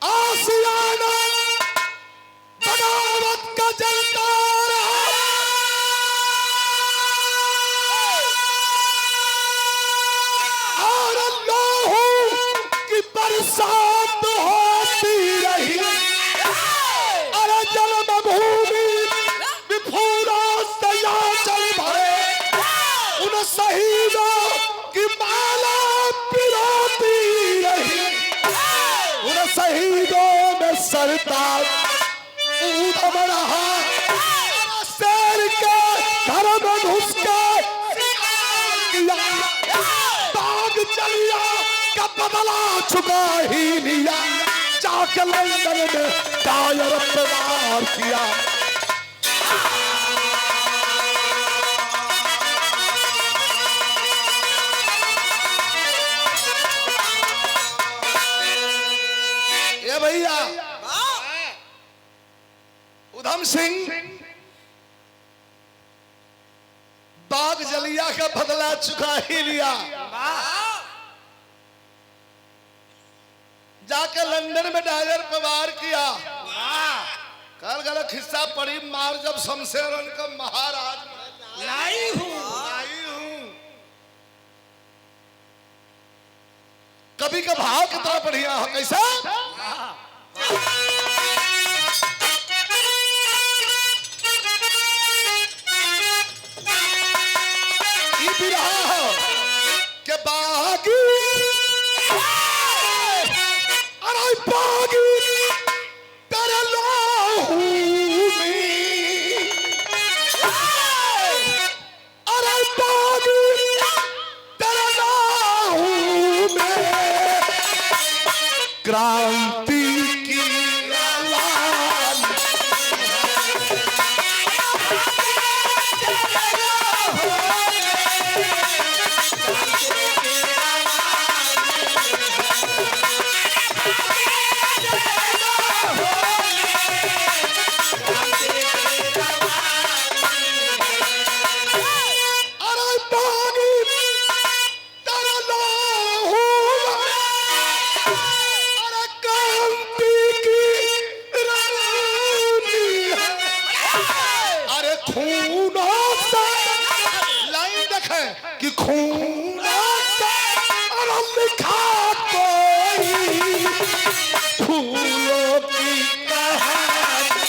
आसियाना बगावत का जलता रहा, और अल्लाह की बरसात होती रही। अरे जन्मभूमि विफूरा चल भरे, उन शहीदों की माला पिरोती रही। उन शहीदों में सरताज ऊधम रहा, शेर के घर में घुस के बाग चलिया का बदला चुका ही लिया, जाके लंदन में टायर पे वार किया। ये भैया उधम सिंह बाग जलिया का बदला चुका ही लिया, जाके लंदन में टायर पे वार किया। कल गलत हिस्सा पड़ी मार जब शमशेर का महाराज लाई हूं। कभी का भाव कितना बढ़िया है, कैसा ये भी रहा है कि बागी, अरे बागी तेरे लहू में, अरे बागी तेरे लहू में क्रांति की आवाज़। कि खून लिखा कोई फूलों की कहानी,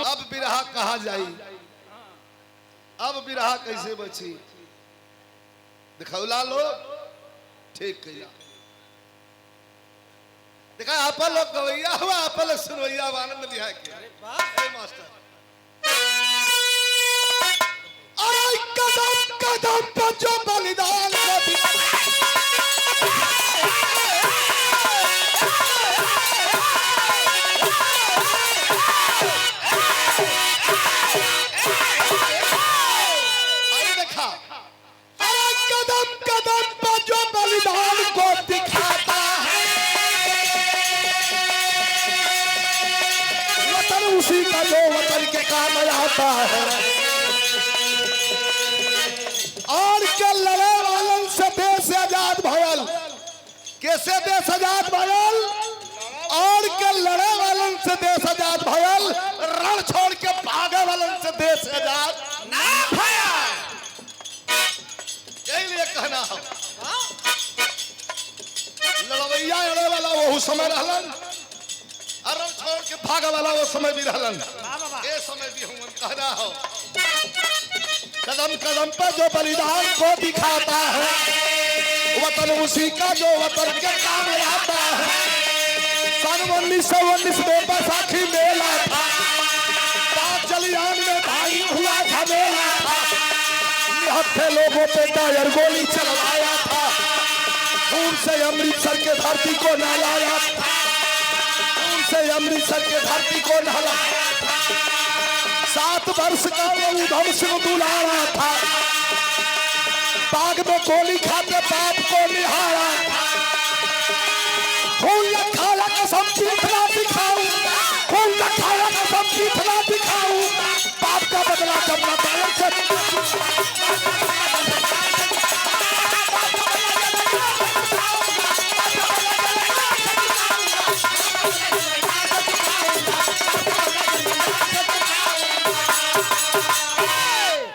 अब बिरहा कहा जाई, अब बिरहा कैसे बची दिखौला लो ठीक किया। देखा आप लोग गवैया हुआ, आप लोग सुनवैया आनंद लिया के मास्टर। अरे कदम कदम पर जो बलिदान बलिदान को दिखाता है, वतन उसी का जो वतन के काम आता है। और के लड़े वालन से देश आजाद भयल, कैसे देश आजाद भयल? और के लड़े वालन से देश आजाद भयल, रण छोड़ के भागे वालन से देश आजाद ना भयल। यही लिए कहना है लड़वैया अड़े वाला वो समय रहलन, अरण छोड़ के भागा वाला वो समय भी रहलन, ये समय भी हम कहना हो। कदम कदम पर जो बलिदान को दिखाता है, वतन उसी का जो वतन के काम आता है। सन 1919 में बैसाखी मेला था, बाग जलियान में भाई हुआ था मेला था, निहत्थे लोगों पे टायर गोली चलवाया था, खून से अमृतसर के धरती को नहलाया था, खून से से अमृतसर के धरती को नहलाया। 7 वर्ष का वो उधम सिंह दुलारा था, बाग में गोली खाते बाप को निहारा। खून खाया कसम पीठना दिखाऊं, खून खाया कसम पीठना दिखाऊं, बाप का बदला जब न पाया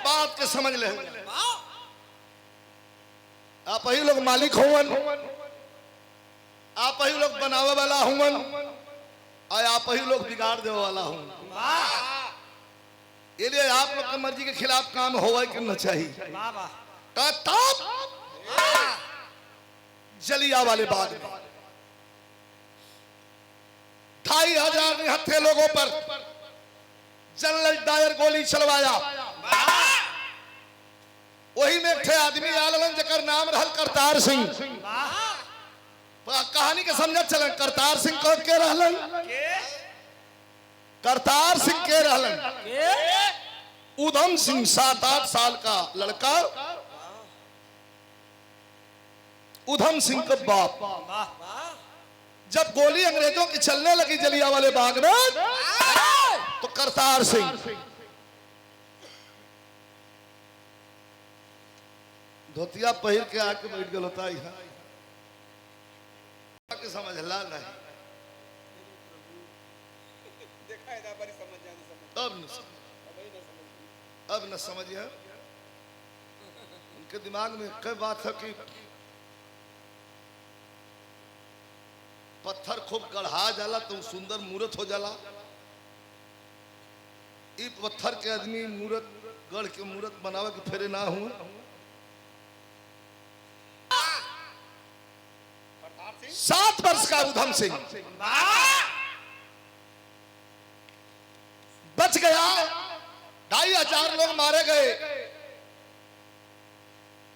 बात के समझ ले। आप ही लोग मालिक हुवन, आप ही लोग बनावे वाला हुवन, और आप ही लोग बिगाड़ देवे वाला हुवन। ये लिए आप लोग की मर्जी के खिलाफ काम होवे कि न चाहिए। तब जलिया वाले बाग में 2500 निहत्थे लोगों पर जनरल डायर गोली चलवाया। वही में एक आदमी आलन जकर नाम रहल करतार सिंह। कहानी के समझ चलन, करतार सिंह को के रहलन, करतार सिंह के रहलन उधम सिंह 7-8 साल का लड़का, उधम सिंह का बाप। जब गोली अंग्रेजों की चलने लगी जलिया वाले बाग में, तो करतार सिंह धोतिया पहिर के आके बैठ गल होता है के समझ ला नहीं। अब न समझिए। उनके दिमाग में कई बात है कि पत्थर खूब गढ़ा जाला तो सुंदर मूर्त हो जाला। ई पत्थर के आदमी मूर्त गढ़ के मूर्त बनावे के फेरे ना हुए। 7 वर्ष का उधम सिंह बच गया। 2500 लोग मारे गए।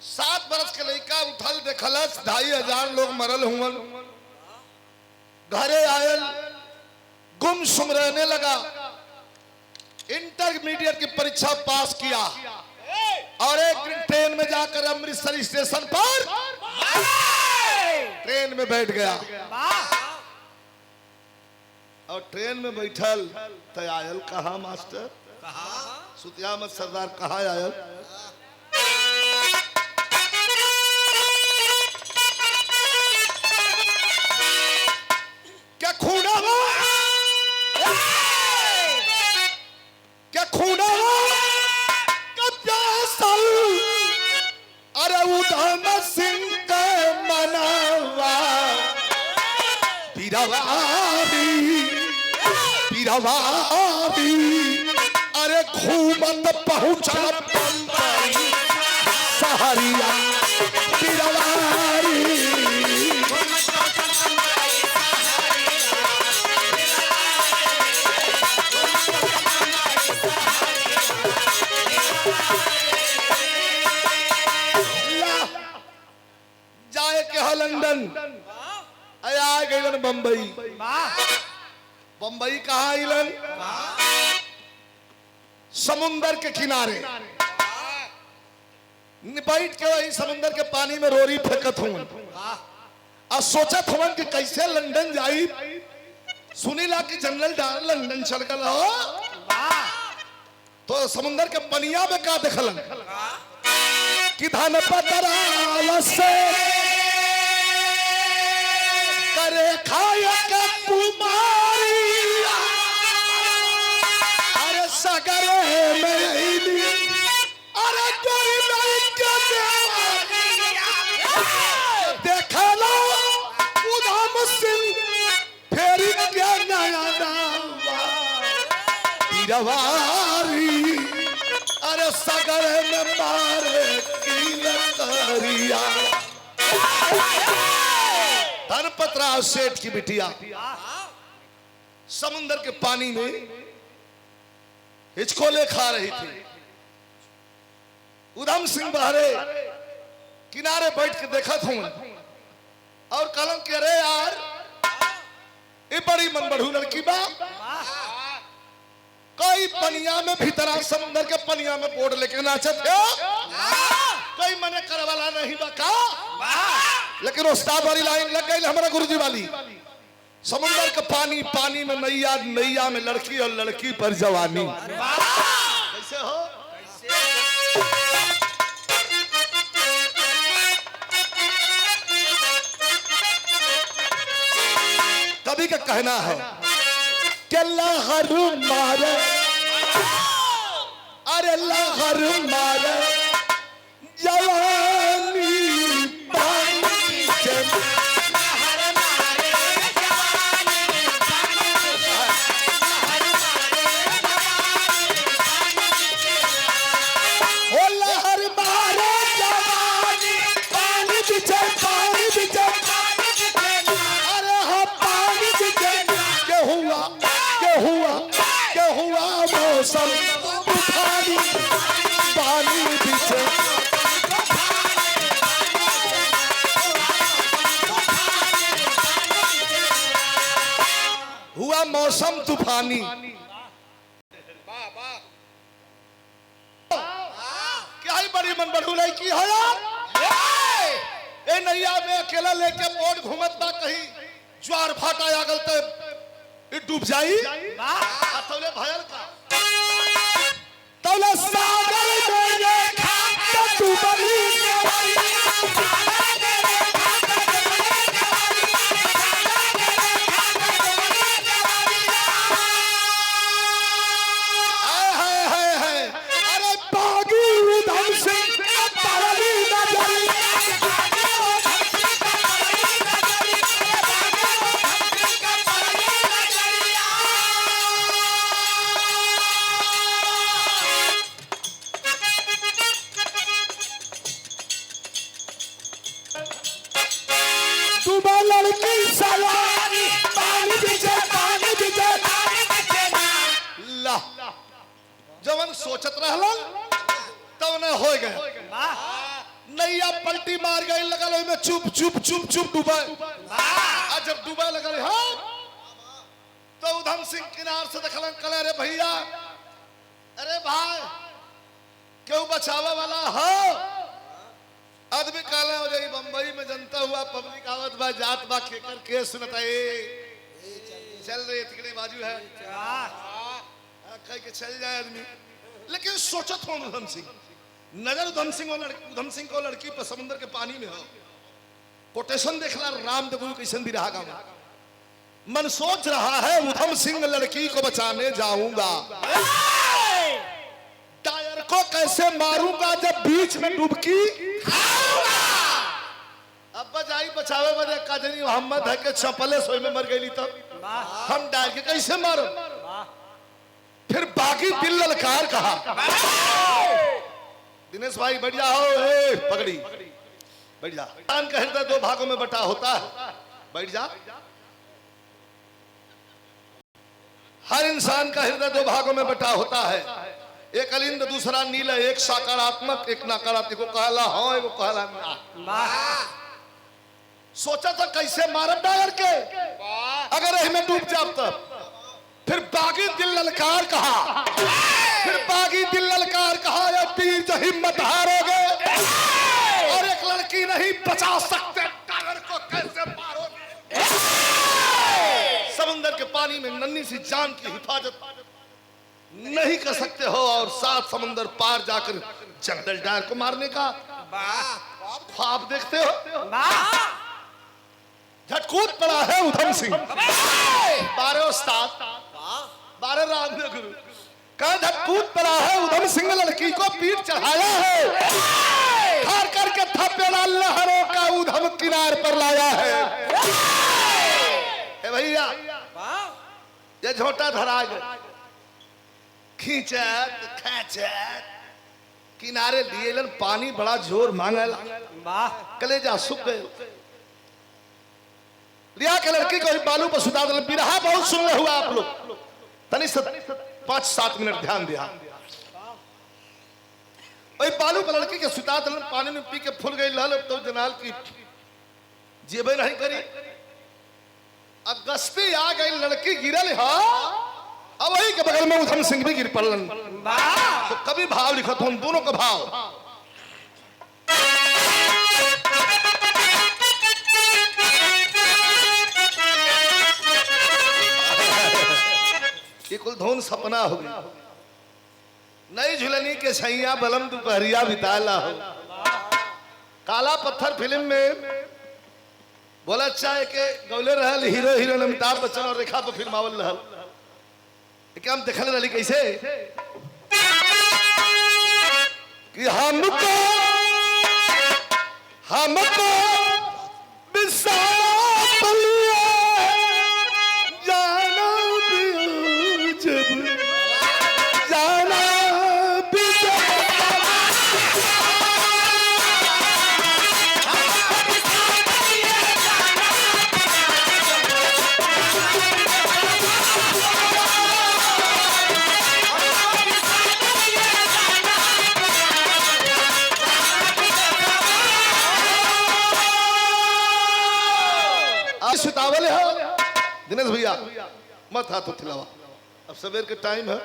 7 वर्ष के लड़का उठल देखलस 2500 लोग मरल हुवन। घरे आयल गुमसुम रहने लगा। इंटरमीडिएट की परीक्षा पास किया और एक दिन ट्रेन में जाकर अमृतसर स्टेशन पर ट्रेन में बैठ गया। और ट्रेन में बैठल तो आयल कहा मास्टर, सुतिया मत सरदार, कहा आयल? क्या खूना हो, क्या खूना हो, अरे उधम सिंह का मनावा पीरवारी पीरवारी। अरे घूमत पहुंचा बंबई सहरिया पीरवारी। जाए के है लंदन, आ गए बंबई। बंबई कहाँ आइलन? समुंदर के किनारे बैठ के वही समुंदर के पानी में रोरी फेंकत हूँ और सोचत हूँ कि कैसे लंदन जाई। सुनीला कि जनरल डायर लंदन चल गल हो। तो समुंदर के पनिया में का देखलन कि धन पतराल से करे खाया का कुमारी। अरे सगरे में अरे गोरी नहीं देखा लो उधम सिंह फेरी क्या नया पीरवारी। अरे सगरे में मारे की लकड़िया। धनपतराव सेठ की बिटिया समुंदर के पानी में हिचकोले खा रही थी। उधम सिंह बहरे किनारे बैठ के देखा था और कलम के अरे यार ये बड़ी मन बढ़ू लड़की बा। कोई पनिया में भीतरा समुद्र के पनिया में बोर्ड लेके नाचत है, कोई मने करे वाला नहीं बा का। लेकिन उस्ताद वाली लाइन लग गई हमारा गुरुजी वाली, समुद्र का पानी, पानी में नैया, नैया में लड़की और लड़की पर जवानी। कैसे हो? कभी का कहना है कि लहर मारे, अरे लहर मारे जवानी पानी के, ओ लहर मारे जवानी पानी पीछे, पानी पीछे, अरे हाँ पानी पीछे। क्या हुआ मौसम तूफानी, पानी पीछे। हुआ मौसम तूफानी। क्या ही बड़ी मन बढ़ू लड़की है यार। ए नैया में अकेला लेके बोट घूमत बा, कहीं ज्वार भाटा आ गल तो डूब जाई। तौले भयल का तौले सागर में देखा तो डूबली। अरे बागी उधम सिंह पारली नजरी, डूबा लड़की सवारी, पानी पीछे, पानी पीछे। ला जवन सोचत रहलन तो उन्हें हो गए। नैया पलटी मार गई, लगल में चुप चुप चुप चुप डूबा। जब डूबा लगल हाँ, तो उधम सिंह किनार से देखलन, कले अरे भैया, अरे भाई क्यों बचावा वाला हो। आदमी काले हो जाए, बंबई में जनता हुआ पब्लिक आवत बा, जात बा, केकर के सुनता है चल रही तिकड़ी बाजू है, कह के चल जाए आदमी। लेकिन सोचत हो उधम सिंह, नजर उधम सिंह को लड़की पर समुद्र के पानी में हो। कोटेशन देखला राम देव कैसन भी रहा गाँव, मन सोच रहा है उधम सिंह लड़की को बचाने जाऊंगा, टायर को कैसे मारूंगा जब बीच में डुबकी खाऊंगा। अब बजाई बचावे बजे काजनी मोहम्मद है के चपले सोई में मर गई, तब हम डाल के कैसे मारो। फिर बाकी दिल ललकार कहा, दिनेश भाई बैठ जाओ, पकड़ी बैठ जा। इंसान का हृदय दो भागों में बटा होता है, बैठ जा। हर इंसान का हृदय दो भागों में बटा होता है, एक अलिंद दूसरा नील, एक सकारात्मक एक नकारात्मक, को कहला हाँ एगो कहला ना। सोचा था कैसे मारब डायर के, अगर हमें डूब जाब तब। फिर बागी दिल ललकार कहा, फिर बागी दिल ललकार कहा, या पीर जो हिम्मत हारोगे और एक लड़की नहीं बचा सकते, टायर को कैसे मारोगे। समुद्र के पानी में नन्ही सी जान की हिफाजत नहीं कर सकते हो और 7 समुद्र पार जाकर जंगल डायर को मारने का ख्वाब देखते हो। झटकूट पड़ा है उधम सिंह, 12 उस्ताद 12 रामदेव गुरु का झटकूट पड़ा है उधम सिंह, लड़की को पीठ चढ़ाया है, हार करके थप्पे लहरों का उधम किनार पर लाया है। भैया ये झोटा धरा गया, खींचत खींचत किनारे लिए लन, पानी बड़ा जोर मांगला, कलेजा सूख गए। लिया के लड़की को बालू पर सुता दिल। बिरहा बहुत सुन हुआ आप लोग, तनी 5-7 मिनट ध्यान दिया। वही बालू पर लड़की के सुता दिल, पानी में पी के फूल गई लहल, तो जनाल की जेबे नहीं करी। अब गश्ती आ गई, लड़की गिरल है, अब वही के बगल में उधम सिंह भी गिर पड़लन। तो कभी भाव लिखत हूं, दोनों का भाव। ये कुल धुन सपना हो गई। नई झुलनी के छैया बलम दोपहरिया बिताला हो। काला पत्थर फिल्म में बोला चाहे के गौले रहल हीरो हीरोइन अमिताभ बच्चन और रेखा पर फिल्मावल रहल। क्या हम देखल रही कैसे कि हमको बिसात लिया जाना भी जब जाना भी सुतावल है। दिनेश भैया मत हाथ उठलावा, अब सवेर के टाइम है।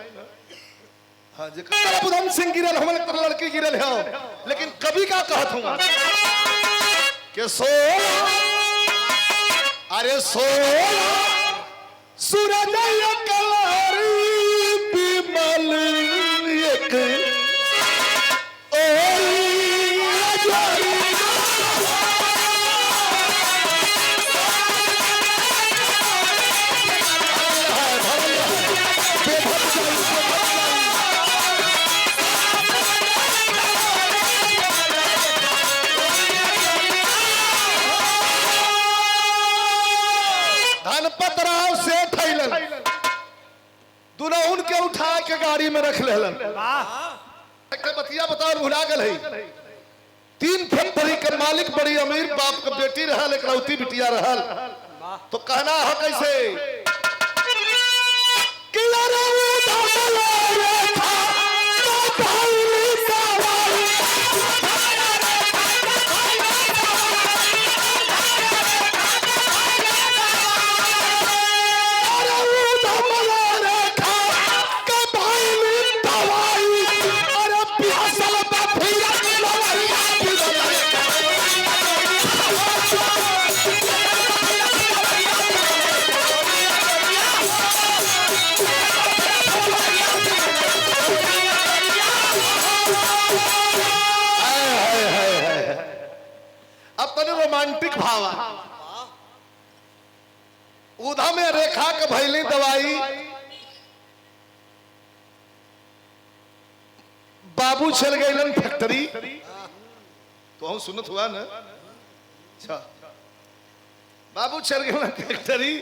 हाँ जी उधम सिंह गिरल हम लड़की गिरल है, लेकिन कभी का कहत हूँ कि अरे सूरज कलारी बिमल एक उनके उठा के गाड़ी में रख लेलन। बतिया बताओ भुला गल है। 3 फैक्ट्री के मालिक बड़ी अमीर बाप का बेटी रहल, एक लौती बिटिया रहल। तो कहना हो कैसे कि रोमांटिक भाव उधा में रेखा के भैली दवाई बाबू चल गए फैक्ट्री। तो हम सुनत हुआ ना, अच्छा बाबू चल गए फैक्ट्री,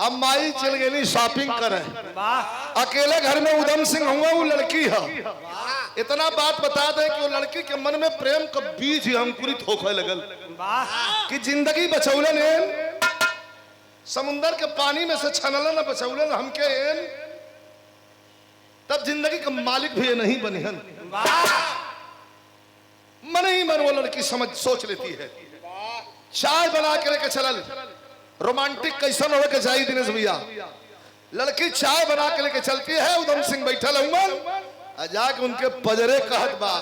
अब माई चल गई शॉपिंग करे। अकेले घर में उधम सिंह हुआ, वो लड़की है। इतना बात बता दे कि वो लड़की के मन में प्रेम का बीज ही अंकुरित होकर लगल कि जिंदगी बचौलन समुंदर के पानी में से छनलन बचौलन हमके एन, तब जिंदगी का मालिक भी नहीं बनिहन। मन ही मन वो लड़की समझ सोच लेती है। चाय बना के लेके चलल, रोमांटिक कैसन हो के चाहिए दिनेश भैया। लड़की चाय बना के लेके चलती है, उधम सिंह बैठल हुआ, जाके उनके पजरे कहत बा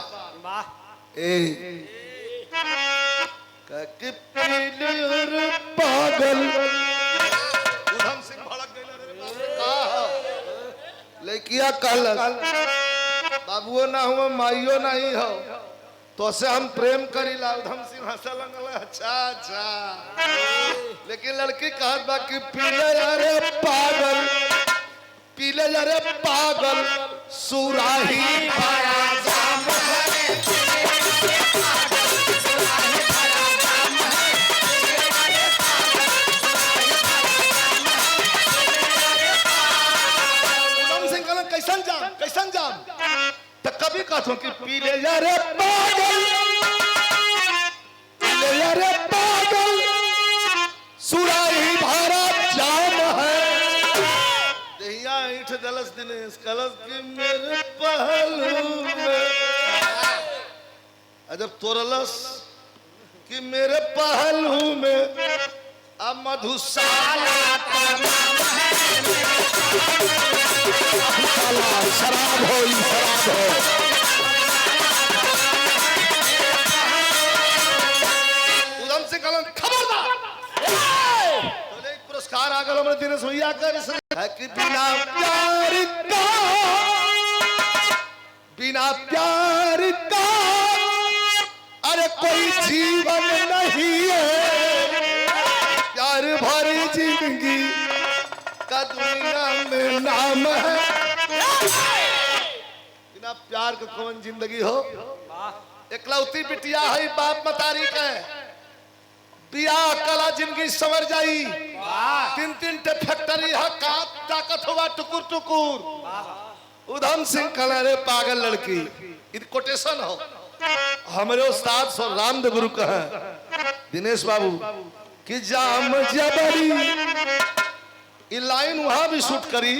पागल। उधम सिंह भड़क गए, लड़किया कहल बाबुओ ना हुआ माइयो नहीं हो, तो से हम प्रेम करी ला। उधम सिंह हंसल लगल, अच्छा अच्छा। लेकिन लड़की कहत बा कि पीले अरे पागल, पीले अरे पागल सुराही भरा जाम है। उधम सिंह कहलन कैसन जाम, कैसन जाम। तो कभी कहत हूं कि पीले अरे पागल, पीले अरे पागल सुराही भरा जाम है। दलस दिनेश कलस की मेरे पहलू में, जब तोरलस कि मेरे पहलू में अब मधुशाला शराब हो शराब हो। उधम सिंह कलन खबरदार पुरस्कार आ गया हमने दिनेश भैया कर है कि बिना प्यार का अरे कोई जीवन नहीं है। प्यार भरी जिंदगी का दुनिया में नाम है। बिना प्यार को कौन जिंदगी हो। एकलौती बिटिया है बाप मतारी के बियाह कला जिंदगी समझ जाई। तीन तीन टे फैक्ट्री है का ताकत हुआ टुकुर टुकुर। उधम सिंह कला रे पागल लड़की इत कोटेशन हो हमारे उस्ताद सो रामदेव गुरु का है दिनेश बाबू कि जाम जबरी ये लाइन वहां भी शूट करी।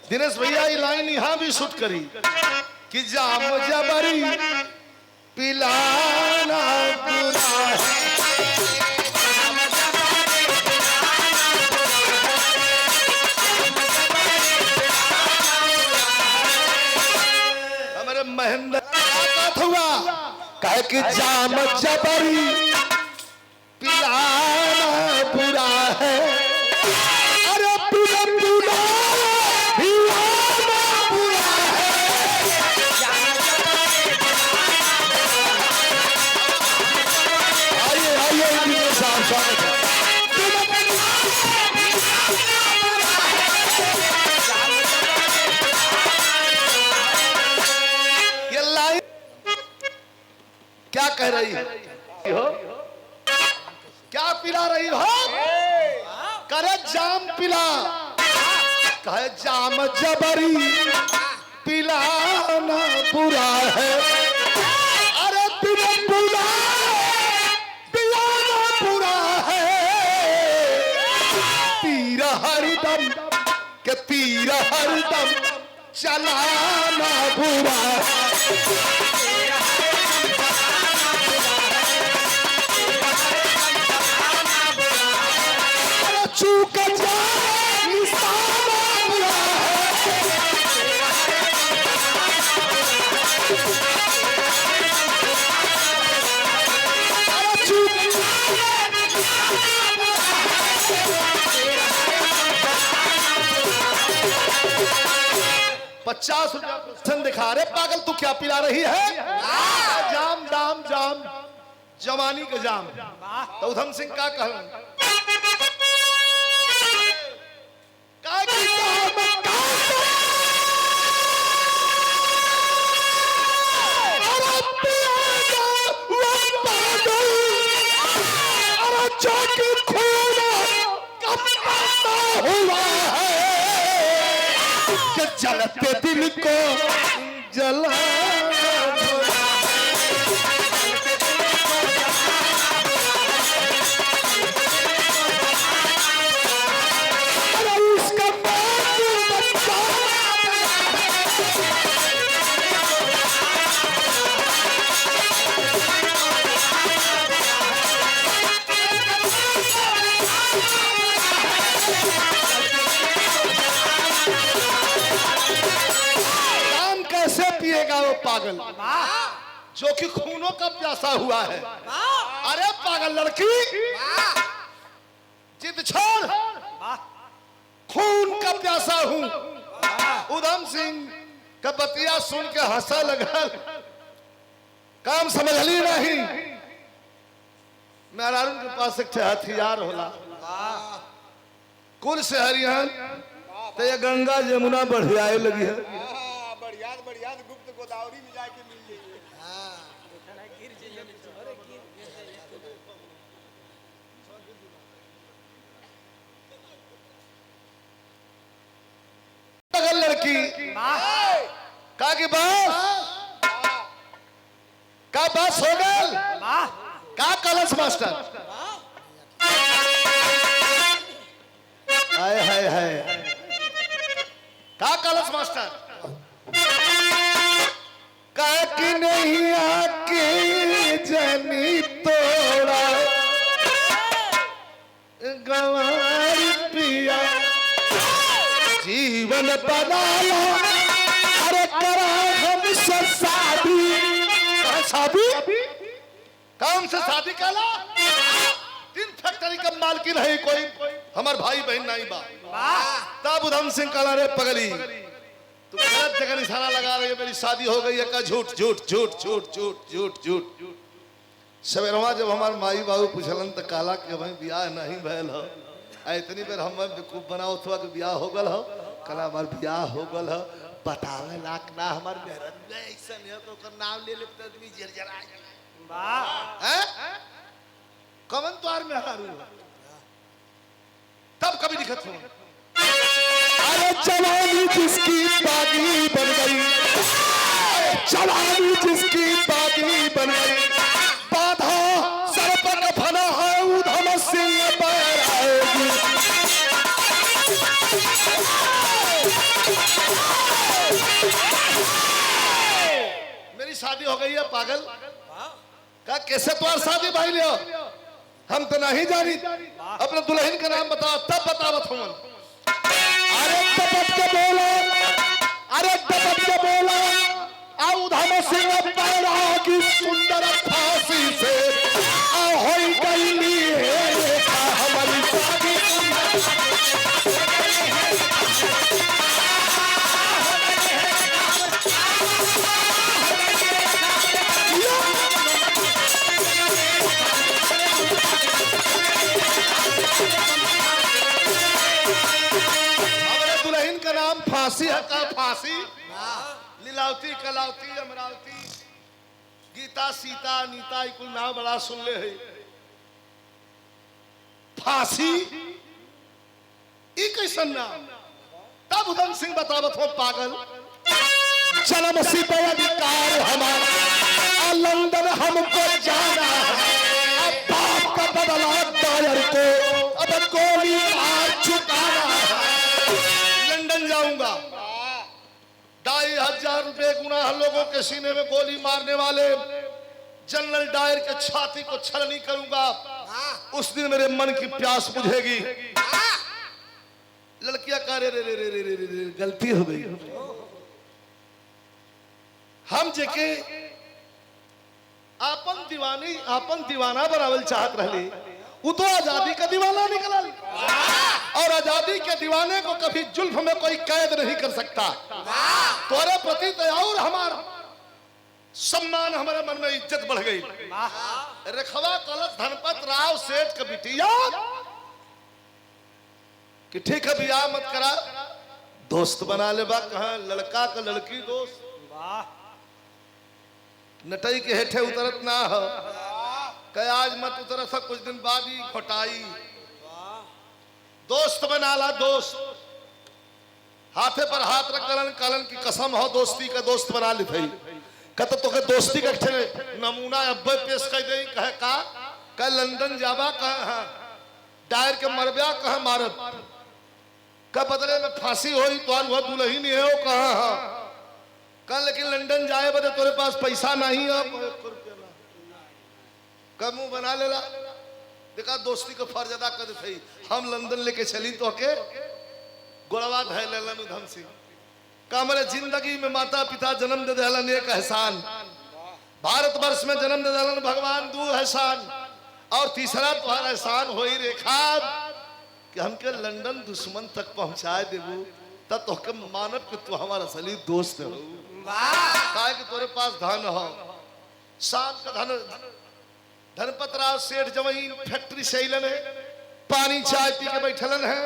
दिनेश भैया ये लाइन यहाँ भी शूट करी कि जाम जबरी पिलाना बुरा है। हमारे महेंद्र हुआ कहे कि जाम जबरी पिलाना बुरा है। अरे पिलाना बुरा है। आइए आइए स्वागत है। ये लाइन क्या कह रही है हो? क्या पिला रही हो? करे जाम पिला कहे जाम जबरी पिलाना बुरा है। अरे पिलाना बुरा है। तीर हरदम के तीर हरदम चलाना बुरा है। चूक ₹50 दिखा रहे पागल तू क्या पिला रही है? जाम दाम जाम जवानी का जाम। तो उधम सिंह का कहना जलते दिल को जला वो पागल जो कि खूनों का प्यासा हुआ है। अरे पागल लड़की जिद छोड़ खून का प्यासा हूं। उधम सिंह का बतिया सुन के हंसा लगल काम समझ ली नहीं। मेहरारून के पास एक हथियार होला कुल से हरियाण तो ये गंगा जमुना बढ़ियाए लगी है। बढ़िया गुप्त गोदावरी में जाके मिल जाइए। लड़की का की बस का बस हो गल का कलश मास्टर हाय हाय हाय का कलश मास्टर काकी नहीं आके जनी तोड़ा गंवारी पिया जीवन बनाया अरे करा हमसे शादी शादी काम से शादी कला 3 फैक्ट्री का मालकिन है कोई हमार भाई बहन नहीं बा तब उधम सिंह कला रे पगली तू गलत जगह निशाना लगा रही है मेरी शादी हो गई है का झूठ झूठ झूठ झूठ झूठ झूठ झूठ सवेरवा जब हमार माई बाबू पूछलन त काला के भाई ब्याह नहीं भयल हो इतनी बेर हम बेवकूफ बनाओ थवा के ब्याह हो गल हो कला हमार ब्याह हो गल हो बतावे लाख ना हमार मेहरत में ऐसा नहीं तो ओकर नाम ले ले त आदमी जरजरा वाह हैं कमन द्वार में हारू तब कभी दिखत हो अरे जवानी जिसकी बागी बन गई जवानी जिसकी बागी बन गई बाधा सर पर फना है उधम सिंह पैर आएगी मेरी शादी हो गई है पागल का कैसे तुम्हारी शादी भाई लियो हम तो नहीं जानी अपने दुल्हन का नाम बताओ तब बतावत हूँ अरे टपट के बोलो अरे टपट के बोलो उधम सिंह पैरा की सुंदर फांसी से होई गई है हमारी शादी हमारे दुल्हन का नाम फांसी है का फांसी लीलावती कलावती अमरावती गीता सीता नीता कुल नाम बड़ा सुन ले है फांसी कैसन नाम तब उधम सिंह बतावत हो पागल जन्म सिद्ध अधिकार हमारा लंदन हमको जाना है बाप का बदला दायर को अब गोली मार चुकाना है लंदन जाऊंगा 2,500 रुपए गुनाह लोगों के सीने में गोली मारने वाले जनरल डायर के छाती को छलनी करूंगा उस दिन मेरे मन की प्यास बुझेगी लड़कियां कह रे रे रे रे रे रे रे गलती हो गई हम जेके आपन दीवाना बनावल चाहत रहली वो तो आजादी का दीवाना निकलल और आजादी के दीवाने को कभी जुल्फ में कोई कैद नहीं कर सकता तोरे प्रति तो और हमारा सम्मान हमारे मन में इज्जत बढ़ गई रखवा कलश धनपत राव सेठ का बिटिया कि ठीक है बियाह मत करा दोस्त बना ले बा कहा लड़का का लड़की दोस्त नटई के हेठे उतरत ना हो कह आज मत उतर सा कुछ दिन बाद ही घोटाई दोस्त बना ला दोस्त हाथे पर हाथ रख कलन की कसम हो दोस्ती का दोस्त बना ली थी कत तो के दोस्ती का नमूना अब्बे पेश कर दे कहे का कल लंदन जाबा कहा डायर के मरब्या कहा मारत का बदले में फांसी होई तो वह दुल्ही नहीं है वो कहा कल लेकिन लंदन जाए बदे तेरे पास पैसा नहीं है कमू बना लेला देखा दोस्ती को फर्ज अदा कर थी हम लंदन लेके चली तो के गोड़वा धै लेलन उधम सिंह का मेरे जिंदगी में माता पिता जन्म दे देलन एक एहसान भारतवर्ष में जन्म दे देलन भगवान 2 एहसान और तीसरा तुम्हारा एहसान हो ही रेखा कि हमके लंदन दुश्मन तक पहुंचाए देबू तब तो के मानव कि तू हमारा असली दोस्त हो काहे कि तोरे पास धन हो शाम का धनपत राव सेठ जवही फैक्ट्री से अलन है पानी चाय पी के बैठलन है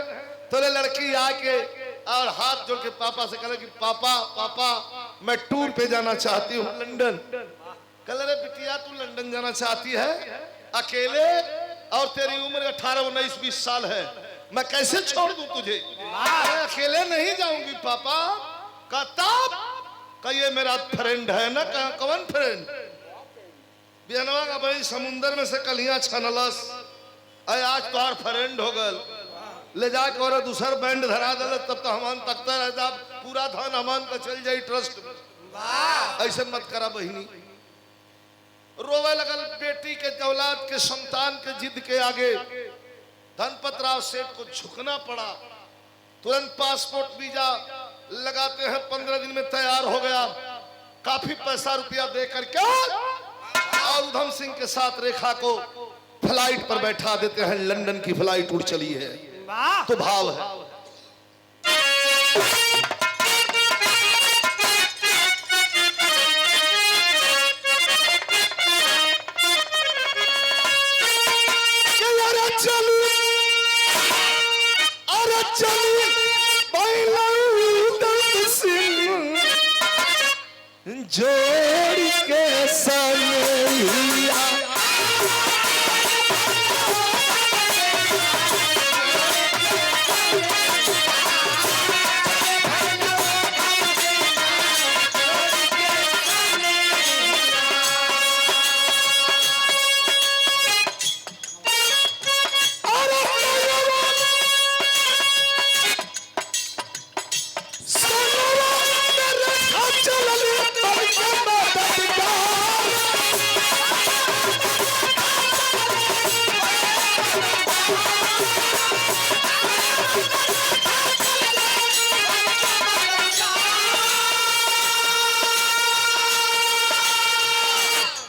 तोरे लड़की आके और हाथ जोड़ के पापा से कहा कि पापा पापा मैं टूर पे जाना चाहती हूँ लंदन कल रे बिटिया तू लंदन जाना चाहती है अकेले और तेरी उम्र 18-19-20 साल है मैं कैसे छोड़ दूं तुझे मैं अकेले नहीं जाऊंगी पापा का तब का ये मेरा फ्रेंड है ना कौन फ्रेंड बिहनवा का भाई समुंदर में से कलियां छनलस आज तोहार फ्रेंड हो गल ले जाके और दूसर बैंड धरा दल तब तो हमान तकता रहता पूरा धन हमान का चल जाई ट्रस्ट ऐसे मत करा बहिनी रोवे लगल बेटी के औलाद के संतान के जिद के आगे धनपत राव सेठ को झुकना पड़ा। तुरंत पासपोर्ट वीजा लगाते हैं, 15 दिन में तैयार हो गया। काफी पैसा रुपया दे करके और उधम सिंह के साथ रेखा को फ्लाइट पर बैठा देते हैं। लंदन की फ्लाइट उड़ चली है। तो भाव है, जोड़ के सनैया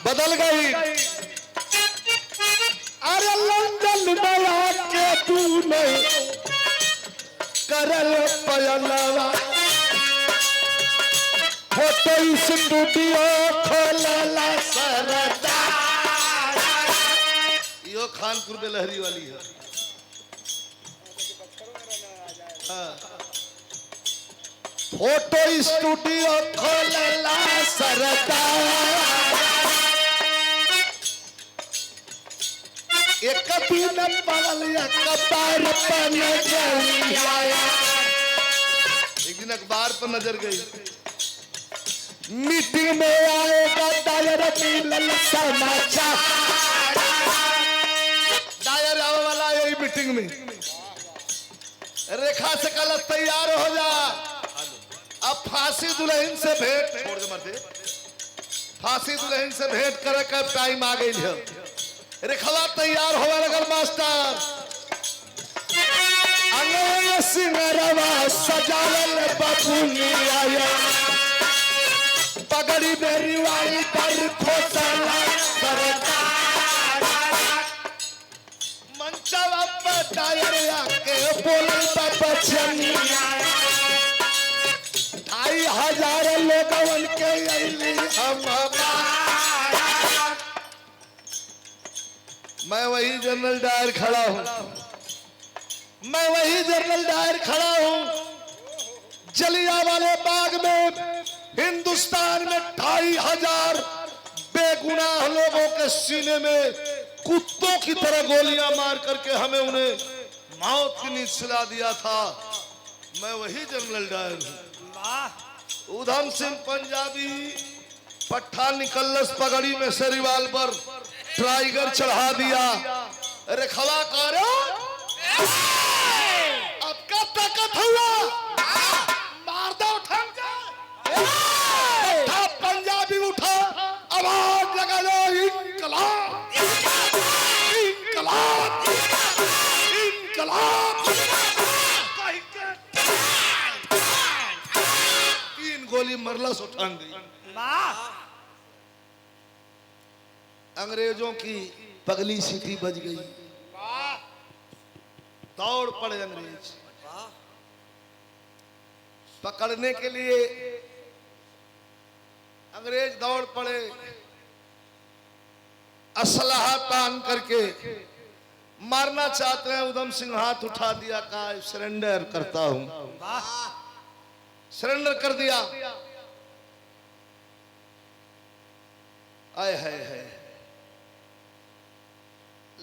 बदल गई। अरे लंदन में आके तूने करल पयलवा, फोटो स्टूडियो खोलला सरदार। यो खानपुर में लहरी वाली है। फोटो स्टूडियो खोलला सरदार। एक दिन पड़ल अखबार पर नजर आया, एक दिन अखबार पर नजर गई। मीटिंग में आएगा दायर मिलल समाचार। दायर आने वाला यही मीटिंग में। रेखा से कल तैयार हो जा, अब फांसी दुल्हन से भेंट छोड़ दे मर्दे। फांसी दुल्हन से भेंट करे का टाइम आ गई है। रेखवा तैयार होवे लगल मास्टर। अंगन सिंगरवा सजावल बबुनी आया, पगड़ी में रिवाई पर खोसला सरदार। मंचवा पर दायर आके बोलल बचनिया, 2,500 लोगवन के अइली हम। मैं वही जनरल डायर खड़ा हूं, मैं वही जनरल डायर खड़ा हूं। जलियांवाला बाग में हिंदुस्तान में 2,500 बेगुनाह लोगों के सीने में कुत्तों की तरह गोलियां मार करके हमें उन्हें मौत की नींद सुला दिया था। मैं वही जनरल डायर हूं। उधम सिंह पंजाबी पट्टा निकलस पगड़ी में से रिवाल्वर टाइगर चढ़ा दिया। रेखवा करो अब का ताकत हुआ, मार दो उठा पंजाबी उठा, आवाज लगा लो इनकलाब इनकलाब इनकलाब। 3 गोली मरला से उठान गई। अंग्रेजों की पगली सीटी बज गई। दौड़ पड़े अंग्रेज पकड़ने के लिए। अंग्रेज दौड़ पड़े असलहा तान करके, मारना चाहते हैं। उधम सिंह हाथ उठा दिया, कहा सरेंडर करता हूं। सरेंडर कर दिया। आए है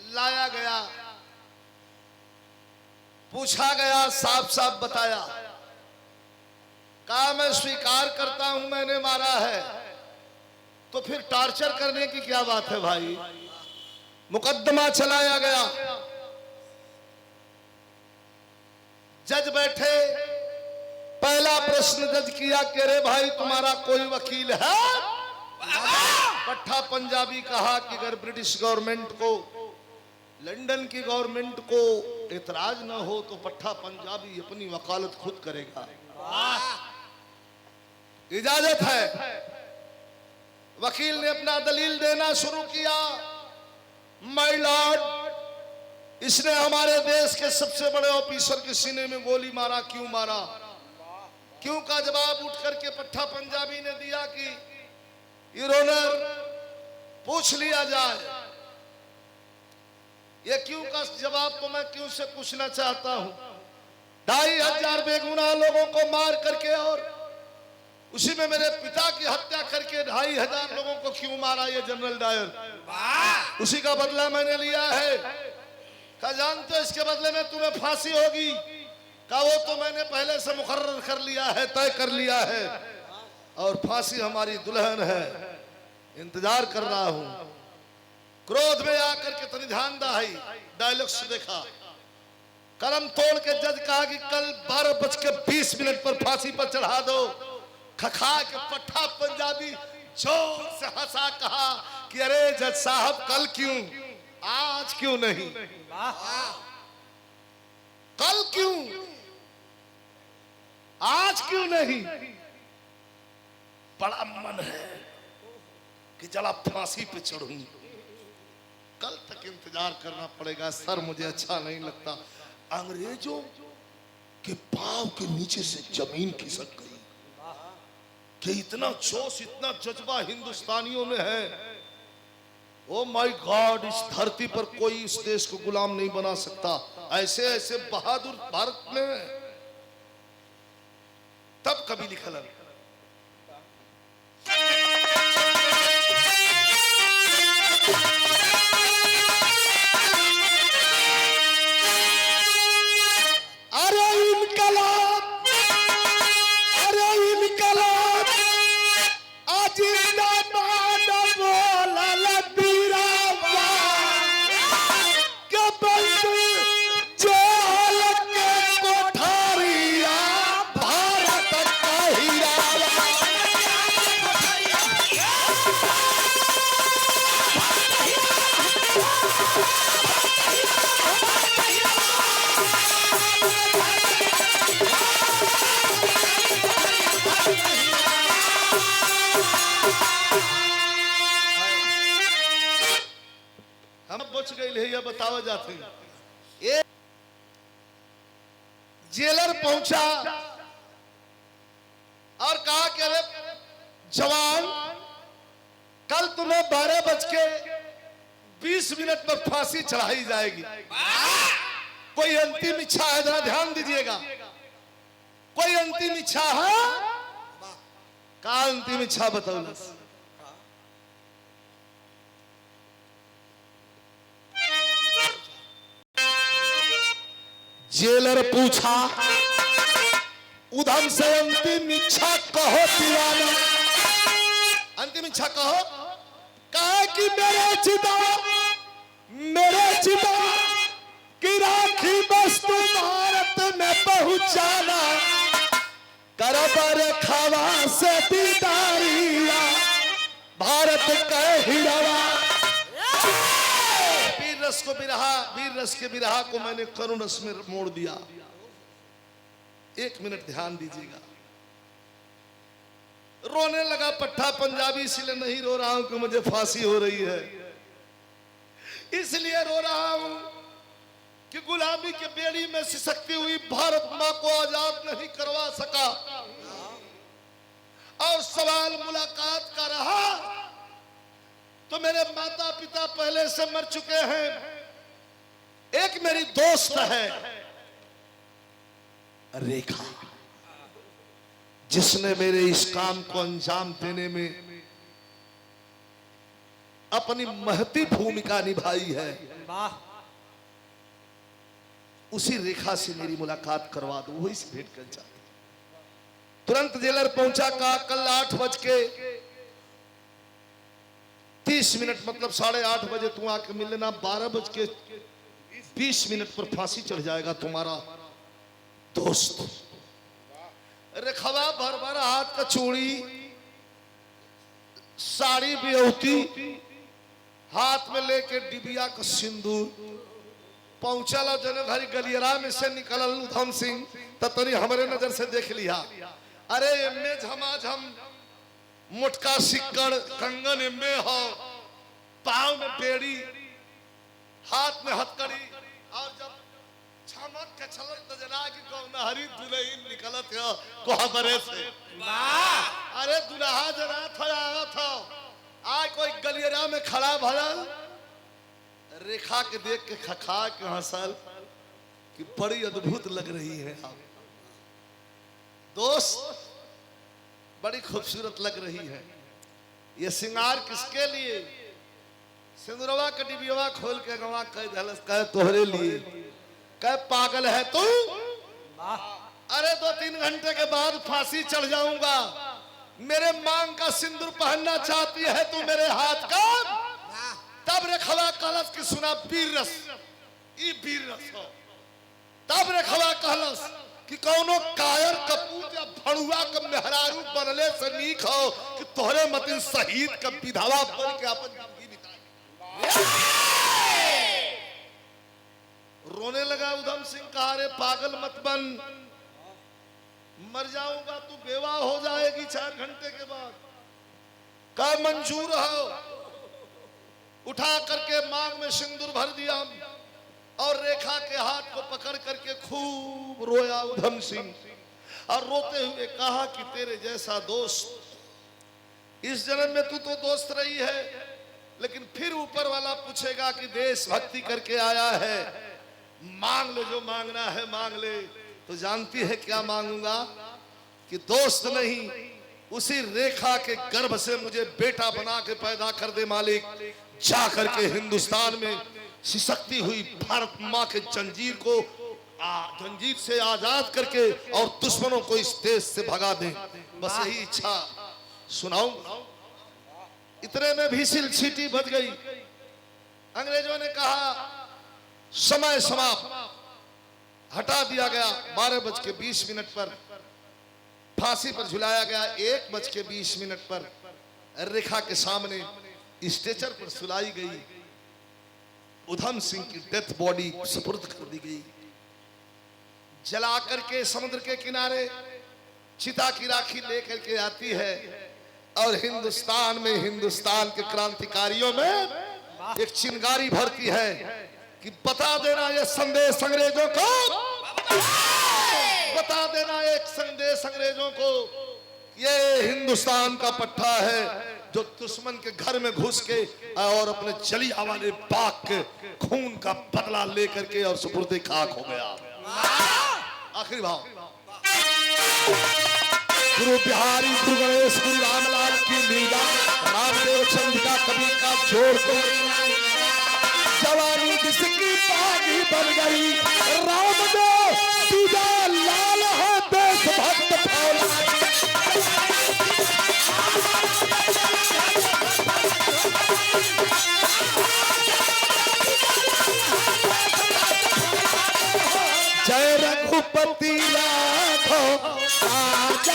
लाया गया, पूछा गया, साफ साफ बताया। कहा मैं स्वीकार करता हूं मैंने मारा है। तो फिर टॉर्चर करने की क्या बात है भाई। मुकदमा चलाया गया। जज बैठे, पहला प्रश्न जज किया कि अरे भाई तुम्हारा कोई वकील है। पट्टा पंजाबी कहा कि अगर ब्रिटिश गवर्नमेंट को लंदन की गवर्नमेंट को एतराज ना हो तो पट्टा पंजाबी अपनी वकालत खुद करेगा। इजाजत है। वकील ने अपना दलील देना शुरू किया। माय लॉर्ड, इसने हमारे देश के सबसे बड़े ऑफिसर के सीने में गोली मारा, क्यों मारा? क्यों का जवाब उठ करके पट्टा पंजाबी ने दिया कि योर ऑनर, पूछ लिया जाए। ये क्यों का जवाब तो मैं क्यों से पूछना चाहता हूं। 2500 बेगुनाह लोगों को मार करके और उसी में मेरे पिता की हत्या करके 2500 लोगों को क्यों मारा ये जनरल डायर? उसी का बदला मैंने लिया है। कहा जानते हो इसके बदले में तुम्हें फांसी होगी। कहा वो तो मैंने पहले से मुकर्रर कर लिया है, तय कर लिया है, और फांसी हमारी दुल्हन है, इंतजार कर रहा हूं। क्रोध में आकर के तनी ध्यान दाई डायलॉग्स देखा। कलम तोड़ के जज कहा कि कल 12:20 पर फांसी पर चढ़ा दो। खखा के पट्टा पंजाबी जोर से हंसा, कहा कि अरे जज साहब, कल क्यों, आज क्यों नहीं? कल क्यों, आज क्यों नहीं? बड़ा मन है कि जरा फांसी पे चढ़ूं, कल तक इंतजार करना पड़ेगा। सर मुझे अच्छा नहीं लगता। अंग्रेजों के पांव के नीचे से जमीन खिसक गई कि इतना जोश, इतना जज्बा हिंदुस्तानियों में है। ओ माय गॉड, इस धरती पर कोई इस देश को गुलाम नहीं बना सकता। ऐसे ऐसे बहादुर भारत में तब कभी लिखल बतावा जाते हैं। जेलर पहुंचा और कहा कि अरे जवान, कल तुम्हें 12:20 पर फांसी चढ़ाई जाएगी। कोई अंतिम इच्छा है? जरा ध्यान दीजिएगा। कोई अंतिम इच्छा है? कहा अंतिम इच्छा बताओ। जेलर पूछा, उधम से अंतिम इच्छा कहो दीवाना। अंतिम इच्छा कहो। कहा कि मेरे चिता की राखी वस्तु भारत में पहुंचाना, करबर खवा से दीदारिया भारत का हिरवा। वीर रस के बिरहा को मैंने करुण रस में मोड़ दिया। 1 मिनट ध्यान दीजिएगा। रोने लगा पट्टा पंजाबी, इसलिए नहीं रो रहा हूं कि मुझे फांसी हो रही है, इसलिए रो रहा हूं कि गुलामी के बेड़ी में सिसकती हुई भारत मां को आजाद नहीं करवा सका। और सवाल मुलाकात का रहा तो मेरे माता पिता पहले से मर चुके हैं। एक मेरी दोस्त है रेखा, जिसने मेरे इस काम को अंजाम देने में अपनी महती भूमिका निभाई है। उसी रेखा से मेरी मुलाकात करवा दो, वही से भेंट कर जाते। तुरंत जेलर पहुंचा। कहा कल 8:30 मतलब 8:30 बजे तू आके मिल लेना। 12:20 पर फांसी चढ़ जाएगा तुम्हारा दोस्त। रेखवा भर भर हाथ का चूड़ी, साड़ी बियौती हाथ में लेके डिबिया का सिंदूर पहुंचल जन घरी गलियरा में से निकलल उधम सिंह तनी हमारे नजर से देख लिया। अरे एमे झमाझम मोटका सिक्कड़ कंगन एमे हो, पाँव में बेड़ी, हाथ में हथकड़ी, और जब चमक के छलक तो जना की गौनहरी दुल्हन निकलत हो कोहबरे से। अरे दुल्हा जना था आज कोई गलियरा में खड़ा भला रेखा के देख के खखा के हंसल कि बड़ी अद्भुत लग रही है आप दोस्त, बड़ी खूबसूरत लग रही है। ये श्रृंगार किसके लिए? सिंदूरवा का डिबिया खोल के गवा कह तोहरे लिए। कह पागल है तू? अरे 2-3 घंटे के बाद फांसी चढ़ जाऊंगा। मेरे मांग का सिंदूर पहनना चाहती है तू मेरे हाथ का? तब रेखवा कहलस कि सुना वीर रस, ई वीर रस हो। तब रेखवा कहलस कि कौनो कायर कपूत या फड़ुआ का मेहरारू बनले से नीक हो कि तोहरे मतिन शहीद का विधवा बन के अपन जिंदगी बिताए। रोने लगा उधम सिंह, कहा रे पागल मत बन, मर जाऊंगा तू बेवा हो जाएगी 4 घंटे के बाद। का मंजूर हो। उठा करके मांग में सिंदूर भर दिया और रेखा के हाथ को पकड़ करके खूब रोया उधम सिंह, और रोते हुए कहा कि तेरे जैसा दोस्त इस जन्म में तू तो दोस्त रही है, लेकिन फिर ऊपर वाला पूछेगा कि देशभक्ति करके आया है, मांग ले जो मांगना है मांग ले। तो जानती है क्या मांगूंगा? कि दोस्त नहीं, उसी रेखा के गर्भ से मुझे बेटा बना के पैदा कर दे मालिक। जा करके हिंदुस्तान में सिसकती हुई भारत माँ के जंजीर से आजाद करके और दुश्मनों को इस देश से भगा दे, बस यही इच्छा सुनाऊं। इतने में भी सीटी बज गई। अंग्रेजों ने कहा समय समाप्त, हटा दिया गया। 12:20 पर फांसी पर झुलाया गया। 1:20 पर रेखा के सामने स्ट्रेचर पर सुलाई गई। उधम सिंह की डेथ बॉडी सुपुर्द कर दी गई। जला करके समुद्र के किनारे चिता की राखी लेकर के आती है, और हिंदुस्तान में हिंदुस्तान के क्रांतिकारियों में एक चिंगारी भरती है कि बता देना ये संदेश अंग्रेजों को, बता देना एक संदेश अंग्रेजों को, ये हिंदुस्तान का पट्टा है जो दुश्मन के घर में घुस के और अपने जलियांवाले बाग के खून का बदला लेकर के और सुपुर्दे खाक हो गया। आखिरी भाव। गुरु बिहारी, गुरु गणेश, गुरु रामलाल की लीला, रामदेव चंद्रिका कवि का जोड़ को जवानी जिसकी बागी बन गई, रामदेव सीधा लाल है देशभक्त फौला। जय रघुपति राघव आजा।